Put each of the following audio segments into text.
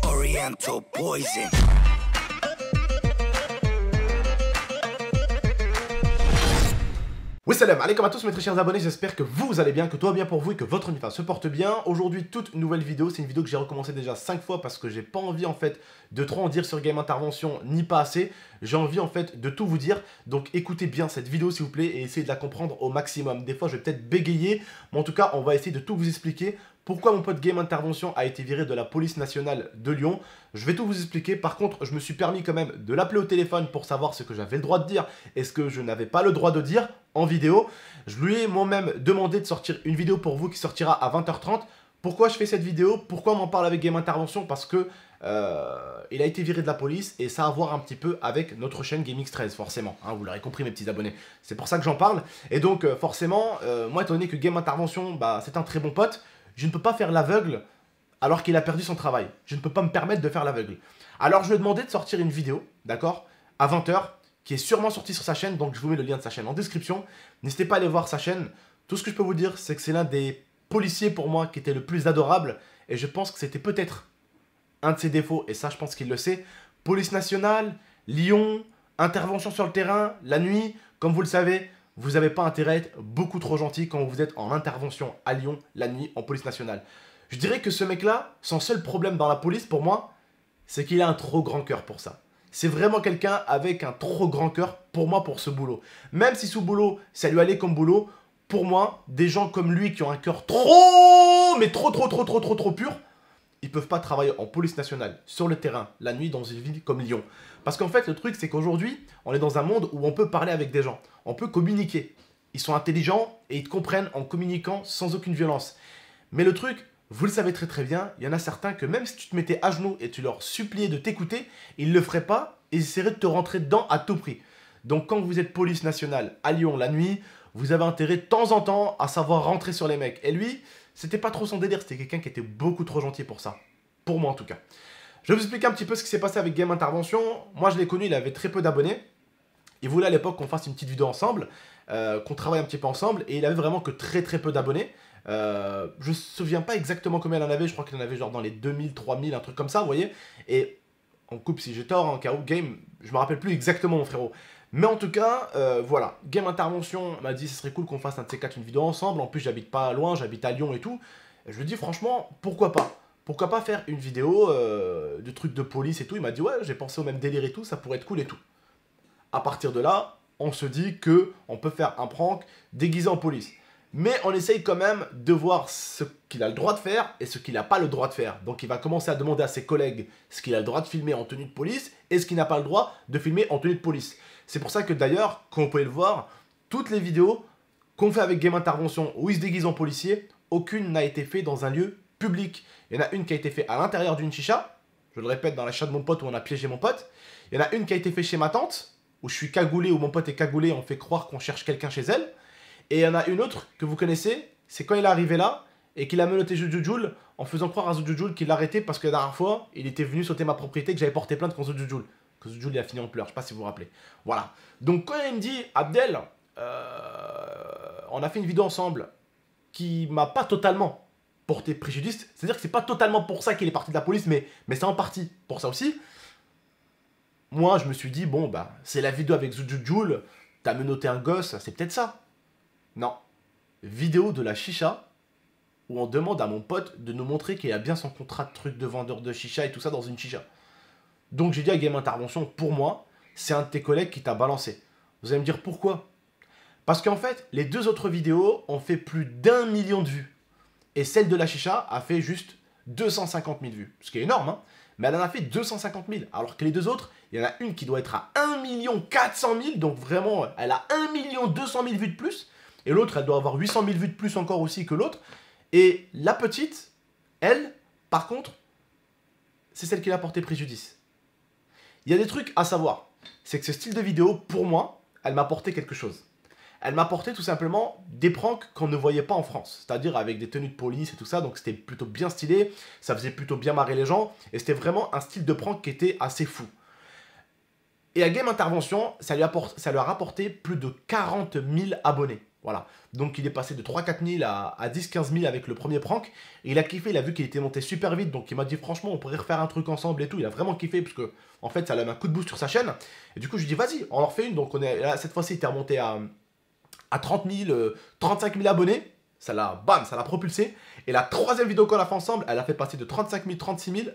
Oriental poison. Oui salam, allez comme à tous mes très chers abonnés, j'espère que vous allez bien, que tout va bien pour vous et que votre univers se porte bien. Aujourd'hui, toute nouvelle vidéo, c'est une vidéo que j'ai recommencé déjà 5 fois parce que j'ai pas envie en fait de trop en dire sur Game Intervention, ni pas assez. J'ai envie en fait de tout vous dire, donc écoutez bien cette vidéo s'il vous plaît et essayez de la comprendre au maximum. Des fois je vais peut-être bégayer, mais en tout cas on va essayer de tout vous expliquer. Pourquoi mon pote Game Intervention a été viré de la police nationale de Lyon? Je vais tout vous expliquer. Par contre, je me suis permis quand même de l'appeler au téléphone pour savoir ce que j'avais le droit de dire et ce que je n'avais pas le droit de dire en vidéo. Je lui ai moi-même demandé de sortir une vidéo pour vous qui sortira à 20h30. Pourquoi je fais cette vidéo? Pourquoi on m'en parle avec Game Intervention? Parce que il a été viré de la police et ça a à voir un petit peu avec notre chaîne GameX13 forcément, hein, vous l'aurez compris mes petits abonnés, c'est pour ça que j'en parle. Et donc forcément, moi étant donné que Game Intervention, c'est un très bon pote, je ne peux pas faire l'aveugle alors qu'il a perdu son travail. Je ne peux pas me permettre de faire l'aveugle. Alors je lui ai demandé de sortir une vidéo, d'accord, à 20h, qui est sûrement sortie sur sa chaîne, donc je vous mets le lien de sa chaîne en description. N'hésitez pas à aller voir sa chaîne. Tout ce que je peux vous dire, c'est que c'est l'un des policiers pour moi qui était le plus adorable, et je pense que c'était peut-être un de ses défauts, et ça je pense qu'il le sait. Police nationale, Lyon, intervention sur le terrain, la nuit, comme vous le savez, vous n'avez pas intérêt à être beaucoup trop gentil quand vous êtes en intervention à Lyon, la nuit, en police nationale. Je dirais que ce mec-là, son seul problème dans la police, pour moi, c'est qu'il a un trop grand cœur pour ça. C'est vraiment quelqu'un avec un trop grand cœur, pour moi, pour ce boulot. Même si ce boulot, ça lui allait comme boulot, pour moi, des gens comme lui qui ont un cœur trop, mais trop pur, ils peuvent pas travailler en police nationale, sur le terrain, la nuit, dans une ville comme Lyon. Parce qu'en fait, le truc, c'est qu'aujourd'hui, on est dans un monde où on peut parler avec des gens. On peut communiquer. Ils sont intelligents et ils te comprennent en communiquant sans aucune violence. Mais le truc, vous le savez très bien, il y en a certains que même si tu te mettais à genoux et tu leur suppliais de t'écouter, ils ne le feraient pas et ils essaieraient de te rentrer dedans à tout prix. Donc quand vous êtes police nationale à Lyon la nuit, vous avez intérêt de temps en temps à savoir rentrer sur les mecs. Et lui, c'était pas trop son délire, c'était quelqu'un qui était beaucoup trop gentil pour ça. Pour moi en tout cas. Je vais vous expliquer un petit peu ce qui s'est passé avec Game Intervention. Moi je l'ai connu, il avait très peu d'abonnés. Il voulait à l'époque qu'on fasse une petite vidéo ensemble, qu'on travaille un petit peu ensemble, et il avait vraiment que très peu d'abonnés. Je me souviens pas exactement combien il en avait, je crois qu'il en avait genre dans les 2000, 3000, un truc comme ça, vous voyez. Et on coupe si j'ai tort, en cas où Game, je me rappelle plus exactement mon frérot. Mais en tout cas, voilà, Game Intervention m'a dit ce serait cool qu'on fasse un de ces quatre une vidéo ensemble. En plus j'habite pas loin, j'habite à Lyon et tout. Et je lui dis franchement, pourquoi pas? Pourquoi pas faire une vidéo de trucs de police et tout. Il m'a dit ouais, j'ai pensé au même délire et tout, ça pourrait être cool et tout. À partir de là, on se dit que on peut faire un prank déguisé en police. Mais on essaye quand même de voir ce qu'il a le droit de faire et ce qu'il n'a pas le droit de faire. Donc il va commencer à demander à ses collègues ce qu'il a le droit de filmer en tenue de police et ce qu'il n'a pas le droit de filmer en tenue de police. C'est pour ça que d'ailleurs, comme vous pouvez le voir, toutes les vidéos qu'on fait avec Game Intervention où il se déguise en policier, aucune n'a été faite dans un lieu public. Il y en a une qui a été faite à l'intérieur d'une chicha, je le répète, dans la chatte de mon pote où on a piégé mon pote. Il y en a une qui a été faite chez ma tante, où je suis cagoulé, où mon pote est cagoulé, on fait croire qu'on cherche quelqu'un chez elle. Et il y en a une autre que vous connaissez, c'est quand il est arrivé là, et qu'il a menotté Zoujoul en faisant croire à Zoujoul qu'il l'arrêtait parce que la dernière fois, il était venu sauter ma propriété, que j'avais porté plainte contre Zoujoul. Que Zoujoul il a fini en pleurs, je sais pas si vous vous rappelez. Voilà. Donc quand il me dit, Abdel, on a fait une vidéo ensemble qui m'a pas totalement porté préjudice, c'est-à-dire que c'est pas totalement pour ça qu'il est parti de la police, mais c'est en partie pour ça aussi. Moi, je me suis dit, bon, c'est la vidéo avec Zoujoul, t'as menotté un gosse, c'est peut-être ça. Non. Vidéo de la chicha, où on demande à mon pote de nous montrer qu'il a bien son contrat de truc de vendeur de chicha et tout ça dans une chicha. Donc j'ai dit à Game Intervention, pour moi, c'est un de tes collègues qui t'a balancé. Vous allez me dire pourquoi? Parce qu'en fait, les deux autres vidéos ont fait plus d'1 million de vues. Et celle de la chicha a fait juste 250 000 vues. Ce qui est énorme, hein. Mais elle en a fait 250 000. Alors que les deux autres, il y en a une qui doit être à 1 400 000. Donc vraiment, elle a 1 200 000 vues de plus. Et l'autre, elle doit avoir 800 000 vues de plus encore aussi que l'autre. Et la petite, elle, par contre, c'est celle qui l'a porté préjudice. Il y a des trucs à savoir. C'est que ce style de vidéo, pour moi, elle m'a apporté quelque chose. Elle m'a apporté tout simplement des pranks qu'on ne voyait pas en France. C'est-à-dire avec des tenues de police et tout ça. Donc c'était plutôt bien stylé. Ça faisait plutôt bien marrer les gens. Et c'était vraiment un style de prank qui était assez fou. Et à Game Intervention, ça lui a rapporté plus de 40 000 abonnés. Voilà. Donc il est passé de 3-4 000 à 10-15 000 avec le premier prank. Et il a kiffé, il a vu qu'il était monté super vite. Donc il m'a dit franchement on pourrait refaire un truc ensemble et tout. Il a vraiment kiffé parce que en fait ça lui a mis un coup de boost sur sa chaîne. Et du coup je lui dis vas-y, on en refait une. Donc on est là, cette fois-ci il était remonté à 30 000, 35 000 abonnés. Ça l'a, bam, ça l'a propulsé. Et la troisième vidéo qu'on a fait ensemble, elle a fait passer de 35 000, 36 000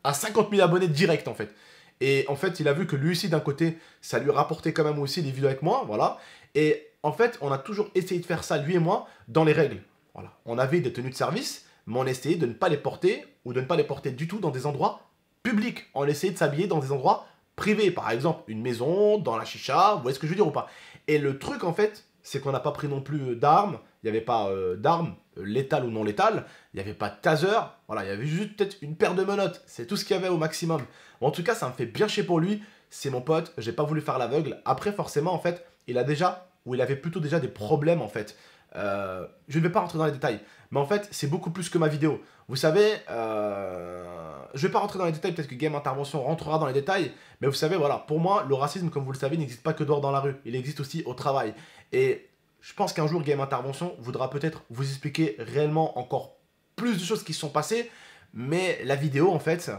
à 50 000 abonnés direct en fait. Et en fait, il a vu que lui aussi, d'un côté, ça lui rapportait quand même aussi des vidéos avec moi, voilà. Et en fait, on a toujours essayé de faire ça, lui et moi, dans les règles. Voilà. On avait des tenues de service, mais on essayait de ne pas les porter, ou de ne pas les porter du tout dans des endroits publics. On essayait de s'habiller dans des endroits privés, par exemple, une maison, dans la chicha, vous voyez ce que je veux dire ou pas? Et le truc, en fait, c'est qu'on n'a pas pris non plus d'armes, il n'y avait pas d'armes, létales ou non létales, il n'y avait pas de taser, voilà, il y avait juste peut-être une paire de menottes, c'est tout ce qu'il y avait au maximum. En tout cas, ça me fait bien chier pour lui, c'est mon pote, j'ai pas voulu faire l'aveugle. Après, forcément, en fait, il avait plutôt déjà des problèmes, en fait. Je ne vais pas rentrer dans les détails, mais en fait, c'est beaucoup plus que ma vidéo. Vous savez, je vais pas rentrer dans les détails, peut-être que Game Intervention rentrera dans les détails, mais vous savez, voilà, pour moi, le racisme, comme vous le savez, n'existe pas que dehors dans la rue, il existe aussi au travail. Et je pense qu'un jour, Game Intervention voudra peut-être vous expliquer réellement encore plus de choses qui se sont passées, mais la vidéo, en fait,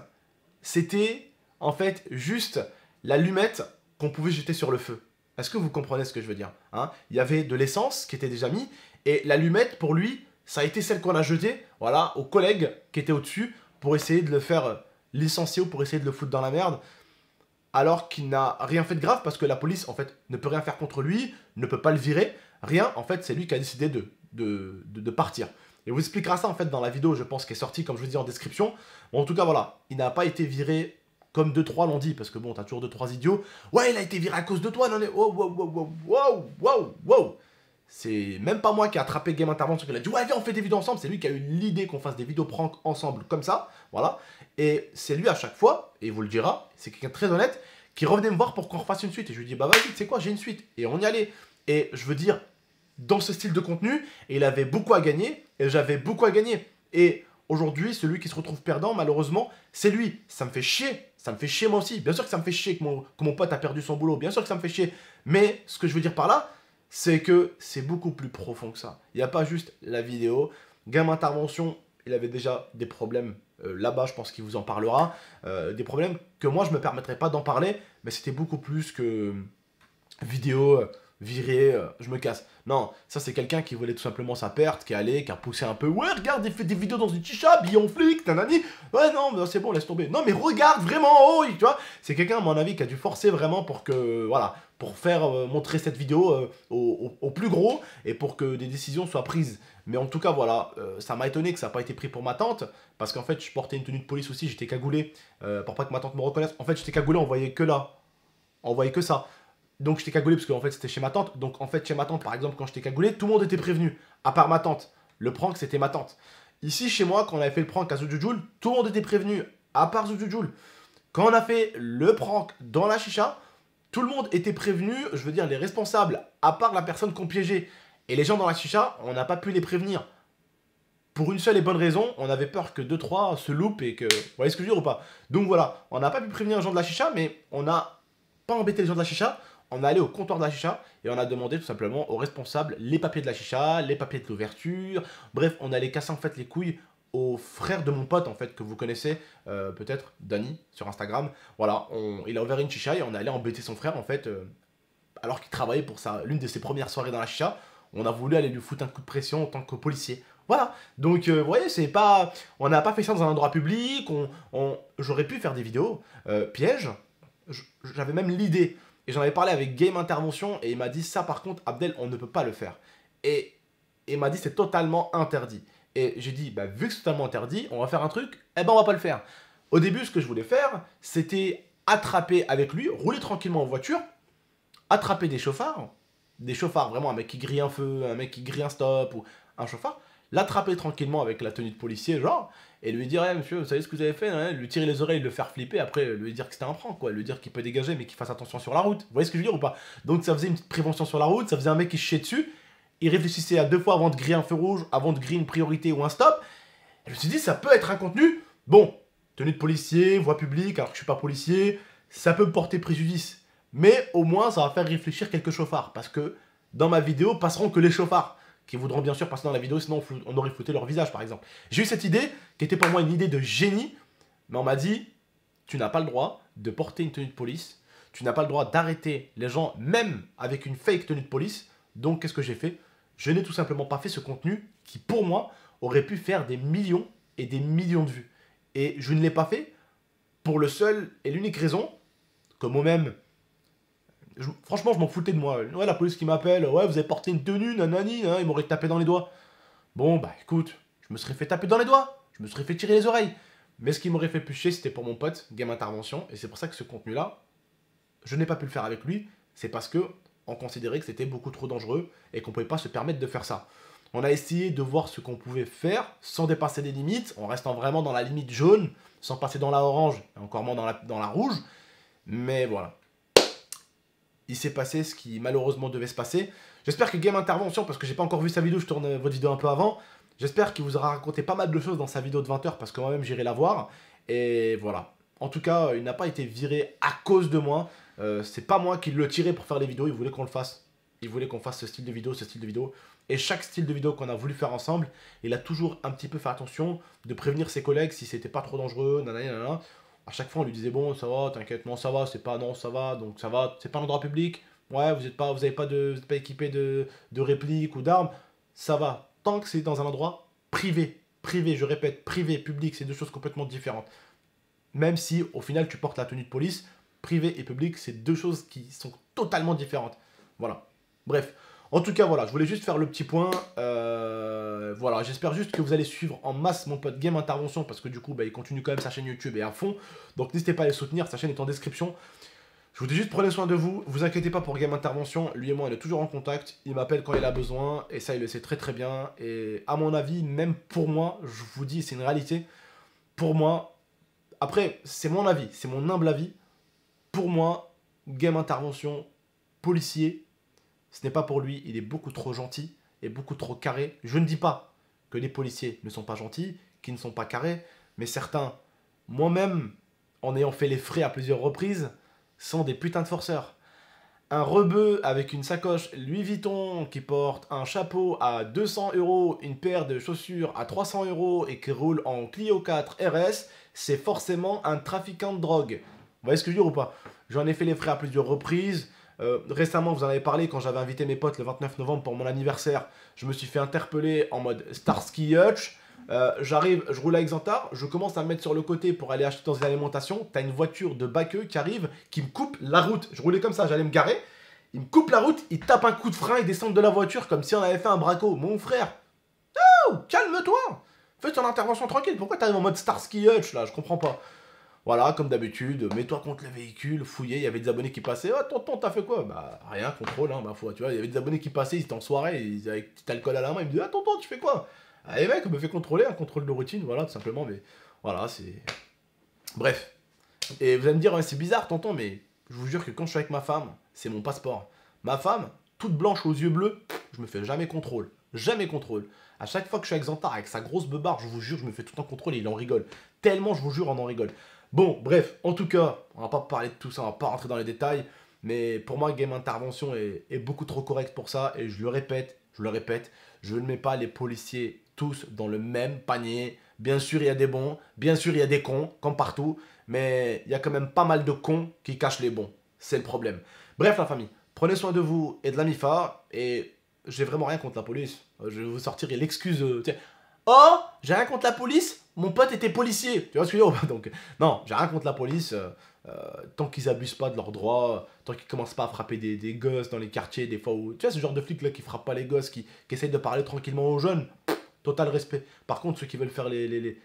c'était, en fait, juste l'allumette qu'on pouvait jeter sur le feu. Est-ce que vous comprenez ce que je veux dire, hein? Il y avait de l'essence qui était déjà mise, et l'allumette, pour lui, ça a été celle qu'on a jetée, voilà, aux collègues qui étaient au-dessus, pour essayer de le faire licencier ou pour essayer de le foutre dans la merde, alors qu'il n'a rien fait de grave, parce que la police, en fait, ne peut rien faire contre lui, ne peut pas le virer, rien, en fait, c'est lui qui a décidé de partir. Et vous expliquera ça, en fait, dans la vidéo, je pense, qui est sortie, comme je vous dis, en description. Bon, en tout cas, voilà, il n'a pas été viré comme 2-3 l'ont dit, parce que bon, t'as toujours 2-3 idiots. Ouais, il a été viré à cause de toi, non mais wow, wow, wow, wow, wow, wow, wow. C'est même pas moi qui ai attrapé Game Intervention, qui a dit ouais, viens, on fait des vidéos ensemble. C'est lui qui a eu l'idée qu'on fasse des vidéos prank ensemble, comme ça, voilà. Et c'est lui à chaque fois, et il vous le dira, c'est quelqu'un de très honnête, qui revenait me voir pour qu'on refasse une suite. Et je lui dis bah vas-y, tu sais quoi, j'ai une suite. Et on y allait. Et je veux dire, dans ce style de contenu, il avait beaucoup à gagner, et j'avais beaucoup à gagner. Et aujourd'hui, celui qui se retrouve perdant, malheureusement, c'est lui. Ça me fait chier. Ça me fait chier moi aussi. Bien sûr que ça me fait chier que mon pote a perdu son boulot. Bien sûr que ça me fait chier. Mais ce que je veux dire par là, c'est que c'est beaucoup plus profond que ça. Il n'y a pas juste la vidéo. Game Intervention, il avait déjà des problèmes là-bas, je pense qu'il vous en parlera. Des problèmes que moi, je ne me permettrais pas d'en parler. Mais c'était beaucoup plus que vidéo... virer, je me casse. Non, ça c'est quelqu'un qui voulait tout simplement sa perte, qui allait, qui a poussé un peu. Ouais, regarde, il fait des vidéos dans une chicha, habillé en flic, nanani. Ouais, non, c'est bon, laisse tomber. Non, mais regarde, vraiment, oh, tu vois. C'est quelqu'un, à mon avis, qui a dû forcer vraiment pour que, voilà, pour faire montrer cette vidéo au plus gros et pour que des décisions soient prises. Mais en tout cas, voilà, ça m'a étonné que ça n'a pas été pris pour ma tante, parce qu'en fait, je portais une tenue de police aussi, j'étais cagoulé, pour pas que ma tante me reconnaisse. En fait, j'étais cagoulé, on voyait que là. On voyait que ça. Donc j'étais cagoulé parce qu'en fait c'était chez ma tante. Donc en fait chez ma tante par exemple quand j'étais cagoulé, tout le monde était prévenu. À part ma tante. Le prank c'était ma tante. Ici chez moi quand on avait fait le prank à Zoujoujul, tout le monde était prévenu. À part Zoujoujul. Quand on a fait le prank dans la chicha, tout le monde était prévenu. Je veux dire les responsables, à part la personne qu'on piégeait. Et les gens dans la chicha, on n'a pas pu les prévenir. Pour une seule et bonne raison, on avait peur que 2-3 se loupent et que... Vous voyez ce que je veux dire ou pas? Donc voilà, on n'a pas pu prévenir les gens de la chicha, mais on n'a pas embêté les gens de la chicha. On est allé au comptoir de la chicha et on a demandé tout simplement aux responsables les papiers de la chicha, les papiers de l'ouverture. Bref, on allait casser en fait les couilles au frère de mon pote en fait que vous connaissez peut-être, Dany sur Instagram. Voilà, il a ouvert une chicha et on est allé embêter son frère en fait alors qu'il travaillait pour l'une de ses premières soirées dans la chicha. On a voulu aller lui foutre un coup de pression en tant que policier. Voilà, donc vous voyez, c'est pas, on n'a pas fait ça dans un endroit public. J'aurais pu faire des vidéos pièges. J'avais même l'idée. Et j'en avais parlé avec Game Intervention et il m'a dit ça par contre Abdel on ne peut pas le faire. Et il m'a dit c'est totalement interdit. Et j'ai dit bah vu que c'est totalement interdit on va faire un truc, eh ben on va pas le faire. Au début ce que je voulais faire c'était attraper avec lui, rouler tranquillement en voiture, attraper des chauffards vraiment un mec qui grille un feu, un mec qui grille un stop ou un chauffard, l'attraper tranquillement avec la tenue de policier genre et lui dire hey, monsieur vous savez ce que vous avez fait hein? Lui tirer les oreilles, le faire flipper, après lui dire que c'était un prank quoi, lui dire qu'il peut dégager mais qu'il fasse attention sur la route, vous voyez ce que je veux dire ou pas? Donc ça faisait une petite prévention sur la route, ça faisait un mec qui se chiait dessus, il réfléchissait à 2 fois avant de griller un feu rouge, avant de griller une priorité ou un stop, et je me suis dit ça peut être un contenu, bon, tenue de policier, voie publique, alors que je suis pas policier, ça peut me porter préjudice, mais au moins ça va faire réfléchir quelques chauffards, parce que dans ma vidéo passeront que les chauffards, qui voudront bien sûr passer dans la vidéo, sinon on aurait flouté leur visage par exemple. J'ai eu cette idée, qui était pour moi une idée de génie, mais on m'a dit, tu n'as pas le droit de porter une tenue de police, tu n'as pas le droit d'arrêter les gens, même avec une fake tenue de police. Donc qu'est-ce que j'ai fait? Je n'ai tout simplement pas fait ce contenu qui, pour moi, aurait pu faire des millions et des millions de vues. Et je ne l'ai pas fait pour le seul et l'unique raison que moi-même, franchement, je m'en foutais de moi. Ouais, la police qui m'appelle, ouais, vous avez porté une tenue, nanani, hein, ils m'auraient tapé dans les doigts. Bon, bah écoute, je me serais fait taper dans les doigts, je me serais fait tirer les oreilles. Mais ce qui m'aurait fait plus chier, c'était pour mon pote, Game Intervention, et c'est pour ça que ce contenu-là, je n'ai pas pu le faire avec lui, c'est parce que on considérait que c'était beaucoup trop dangereux et qu'on ne pouvait pas se permettre de faire ça. On a essayé de voir ce qu'on pouvait faire sans dépasser des limites, en restant vraiment dans la limite jaune, sans passer dans la orange, et encore moins dans la rouge. Mais voilà. Il s'est passé ce qui malheureusement devait se passer. J'espère que Game Intervention, parce que j'ai pas encore vu sa vidéo, je tourne votre vidéo un peu avant, j'espère qu'il vous aura raconté pas mal de choses dans sa vidéo de 20 h, parce que moi-même j'irai la voir. Et voilà. En tout cas, il n'a pas été viré à cause de moi. C'est pas moi qui le tirais pour faire les vidéos, il voulait qu'on le fasse. Il voulait qu'on fasse ce style de vidéo, Et chaque style de vidéo qu'on a voulu faire ensemble, il a toujours un petit peu fait attention de prévenir ses collègues si c'était pas trop dangereux, nanana. À chaque fois, on lui disait, bon, ça va, t'inquiète, non, ça va, c'est pas, non, ça va, donc ça va, c'est pas un endroit public, ouais, vous n'êtes pas équipé de répliques ou d'armes, ça va, tant que c'est dans un endroit privé, je répète, privé, public, c'est deux choses complètement différentes. Même si, au final, tu portes la tenue de police, privé et public, c'est deux choses qui sont totalement différentes. Voilà. Bref. En tout cas, voilà, je voulais juste faire le petit point. Voilà, j'espère juste que vous allez suivre en masse mon pote Game Intervention, parce que du coup, bah, il continue quand même sa chaîne YouTube et à fond. Donc n'hésitez pas à les soutenir, sa chaîne est en description. Je vous dis juste, prenez soin de vous. Vous inquiétez pas pour Game Intervention, lui et moi, on est toujours en contact. Il m'appelle quand il a besoin, et ça, il le sait très très bien. Et à mon avis, même pour moi, je vous dis, c'est une réalité. Pour moi, après, c'est mon avis, c'est mon humble avis. Pour moi, Game Intervention, policier, ce n'est pas pour lui, il est beaucoup trop gentil et beaucoup trop carré. Je ne dis pas que les policiers ne sont pas gentils, qu'ils ne sont pas carrés, mais certains, moi-même, en ayant fait les frais à plusieurs reprises, sont des putains de forceurs. Un rebeu avec une sacoche Louis Vuitton qui porte un chapeau à 200 €, une paire de chaussures à 300 € et qui roule en Clio 4 RS, c'est forcément un trafiquant de drogue. Vous voyez ce que je veux dire ou pas? J'en ai fait les frais à plusieurs reprises. Récemment, vous en avez parlé quand j'avais invité mes potes le 29 novembre pour mon anniversaire. Je me suis fait interpeller en mode Starsky Hutch. J'arrive, je roule avec Xantar, je commence à me mettre sur le côté pour aller acheter dans une alimentation. T'as une voiture de baqueux qui arrive, qui me coupe la route. Je roulais comme ça, j'allais me garer. Il me coupe la route, il tape un coup de frein, il descend de la voiture comme si on avait fait un braco. Mon frère, oh, calme-toi. Fais ton intervention tranquille. Pourquoi t'arrives en mode Starsky Hutch là? Je comprends pas. Voilà, comme d'habitude, mets-toi contre le véhicule, fouillez, il y avait des abonnés qui passaient. Oh, tonton, t'as fait quoi? Bah, rien, contrôle, hein, ma foi, tu vois. Il y avait des abonnés qui passaient, ils étaient en soirée, ils avaient petit alcool à la main, ils me disaient, ah, tonton, tu fais quoi? Ah, les mecs, on me fait contrôler, un contrôle de routine, voilà, tout simplement, mais voilà, c'est. Bref. Et vous allez me dire, ouais, c'est bizarre, tonton, mais je vous jure que quand je suis avec ma femme, c'est mon passeport. Ma femme, toute blanche aux yeux bleus, je me fais jamais contrôle. Jamais contrôle. À chaque fois que je suis avec Xantar, avec sa grosse beubare, je vous jure, je me fais tout le temps contrôle et il en rigole. Tellement, je vous jure, on en rigole. Bon, bref, en tout cas, on va pas parler de tout ça, on va pas rentrer dans les détails, mais pour moi, Game Intervention est beaucoup trop correct pour ça, et je le répète, je ne mets pas les policiers tous dans le même panier. Bien sûr, il y a des bons, bien sûr, il y a des cons, comme partout, mais il y a quand même pas mal de cons qui cachent les bons, c'est le problème. Bref, la famille, prenez soin de vous et de la MIFA, et j'ai vraiment rien contre la police. Je vais vous sortir l'excuse, tiens. Oh, j'ai rien contre la police, mon pote était policier. Tu vois ce que je veux dire? Donc, non, j'ai rien contre la police. Tant qu'ils abusent pas de leurs droits, tant qu'ils commencent pas à frapper des gosses dans les quartiers, des fois où... Tu vois, ce genre de flics là qui frappent pas les gosses, qui essayent de parler tranquillement aux jeunes, total respect. Par contre, ceux qui veulent faire les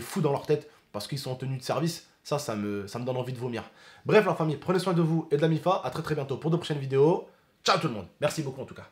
fous dans leur tête parce qu'ils sont en tenue de service, ça me donne envie de vomir. Bref, la famille, prenez soin de vous et de la MIFA. À très très bientôt pour de prochaines vidéos. Ciao tout le monde. Merci beaucoup en tout cas.